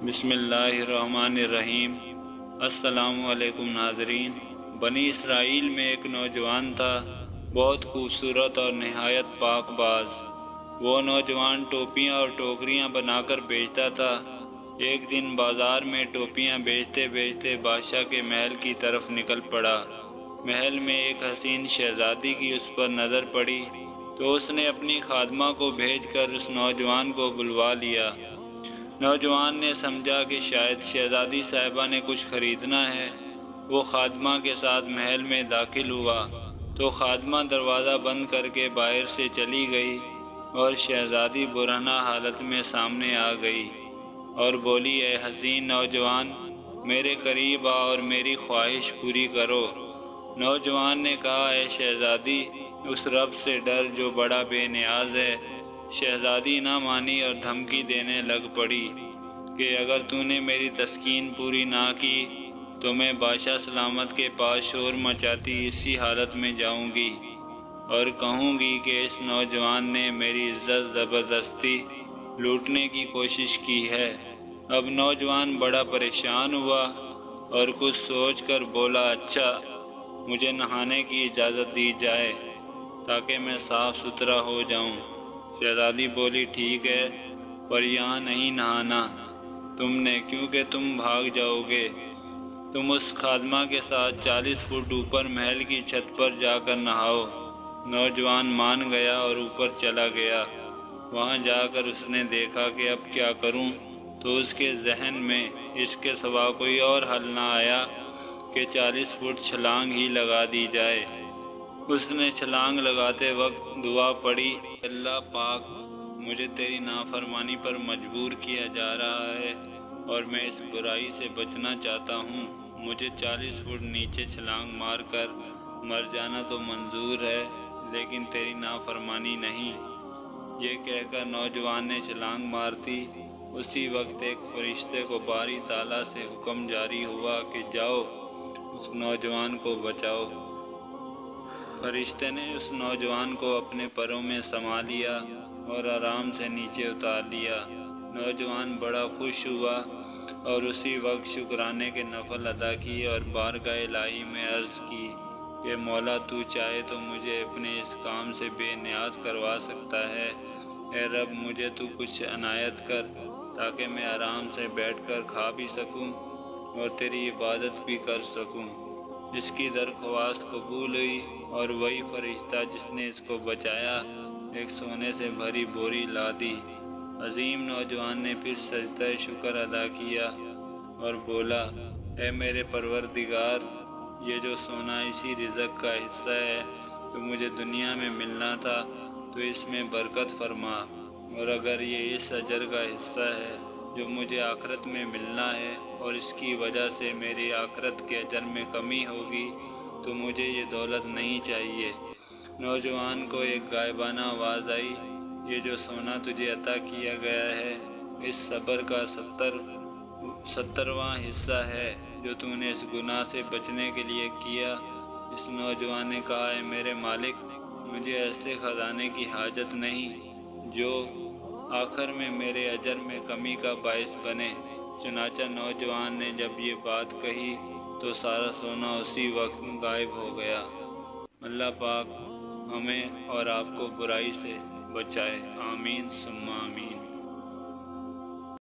بسم اللہ الرحمن الرحیم۔ السلام علیکم ناظرین۔ بنی اسرائیل میں ایک نوجوان تھا، بہت خوبصورت اور نہایت پاک باز۔ وہ نوجوان ٹوپیاں اور ٹوکریاں بنا کر بیچتا تھا۔ ایک دن بازار میں ٹوپیاں بیچتے بیچتے بادشاہ کے محل کی طرف نکل پڑا۔ محل میں ایک حسین شہزادی کی اس پر نظر پڑی تو اس نے اپنی خادمہ کو بھیج کر اس نوجوان کو بلوا لیا۔ نوجوان نے سمجھا کہ شاید شہزادی صاحبہ نے کچھ خریدنا ہے۔ وہ خادمہ کے ساتھ محل میں داخل ہوا تو خادمہ دروازہ بند کر کے باہر سے چلی گئی اور شہزادی برہنہ حالت میں سامنے آ گئی اور بولی، اے حسین نوجوان، میرے قریب آ اور میری خواہش پوری کرو۔ نوجوان نے کہا، اے شہزادی، اس رب سے ڈر جو بڑا بے نیاز ہے۔ شہزادی نہ مانی اور دھمکی دینے لگ پڑی کہ اگر تو نے میری تسکین پوری نہ کی تو میں بادشاہ سلامت کے پاس شور مچاتی اسی حالت میں جاؤں گی اور کہوں گی کہ اس نوجوان نے میری عزت زبردستی لوٹنے کی کوشش کی ہے۔ اب نوجوان بڑا پریشان ہوا اور کچھ سوچ کر بولا، اچھا، مجھے نہانے کی اجازت دی جائے تاکہ میں صاف ستھرا ہو جاؤں۔ شہزادی بولی، ٹھیک ہے، پر یہاں نہیں نہانا تم نے، کیونکہ تم بھاگ جاؤ گے۔ تم اس خادمہ کے ساتھ 40 فٹ اوپر محل کی چھت پر جا کر نہاؤ۔ نوجوان مان گیا اور اوپر چلا گیا۔ وہاں جا کر اس نے دیکھا کہ اب کیا کروں، تو اس کے ذہن میں اس کے سوا کوئی اور حل نہ آیا کہ 40 فٹ چھلانگ ہی لگا دی جائے۔ اس نے چھلانگ لگاتے وقت دعا پڑھی، اللہ پاک، مجھے تیری نافرمانی پر مجبور کیا جا رہا ہے اور میں اس برائی سے بچنا چاہتا ہوں۔ مجھے 40 فٹ نیچے چھلانگ مار کر مر جانا تو منظور ہے، لیکن تیری نافرمانی نہیں۔ یہ کہہ کر نوجوان نے چھلانگ مار دی۔ اسی وقت ایک فرشتے کو باری تعالیٰ سے حکم جاری ہوا کہ جاؤ اس نوجوان کو بچاؤ۔ فرشتے نے اس نوجوان کو اپنے پروں میں سما لیا اور آرام سے نیچے اتار لیا۔ نوجوان بڑا خوش ہوا اور اسی وقت شکرانے کے نفل ادا کیے اور بارگاہ الہی میں عرض کی کہ مولا، تو چاہے تو مجھے اپنے اس کام سے بے نیاز کروا سکتا ہے۔ اے رب، مجھے تو کچھ عنایت کر تاکہ میں آرام سے بیٹھ کر کھا بھی سکوں اور تیری عبادت بھی کر سکوں۔ اس کی درخواست قبول ہوئی اور وہی فرشتہ جس نے اس کو بچایا ایک سونے سے بھری بوری لا دی۔ عظیم نوجوان نے پھر سجدہ شکر ادا کیا اور بولا، اے میرے پروردگار، یہ جو سونا اسی رزق کا حصہ ہے جو مجھے دنیا میں ملنا تھا تو اس میں برکت فرما، اور اگر یہ اس اجر کا حصہ ہے جو مجھے آخرت میں ملنا ہے اور اس کی وجہ سے میری آخرت کے اجر میں کمی ہوگی تو مجھے یہ دولت نہیں چاہیے۔ نوجوان کو ایک غائبانہ آواز آئی، یہ جو سونا تجھے عطا کیا گیا ہے اس صبر کا 70واں حصہ ہے جو تو نے اس گناہ سے بچنے کے لیے کیا۔ اس نوجوان نے کہا، اے میرے مالک، مجھے ایسے خزانے کی حاجت نہیں جو آخر میں میرے اجر میں کمی کا باعث بنے۔ چنانچہ نوجوان نے جب یہ بات کہی تو سارا سونا اسی وقت غائب ہو گیا۔ اللہ پاک ہمیں اور آپ کو برائی سے بچائے، آمین ثم آمین۔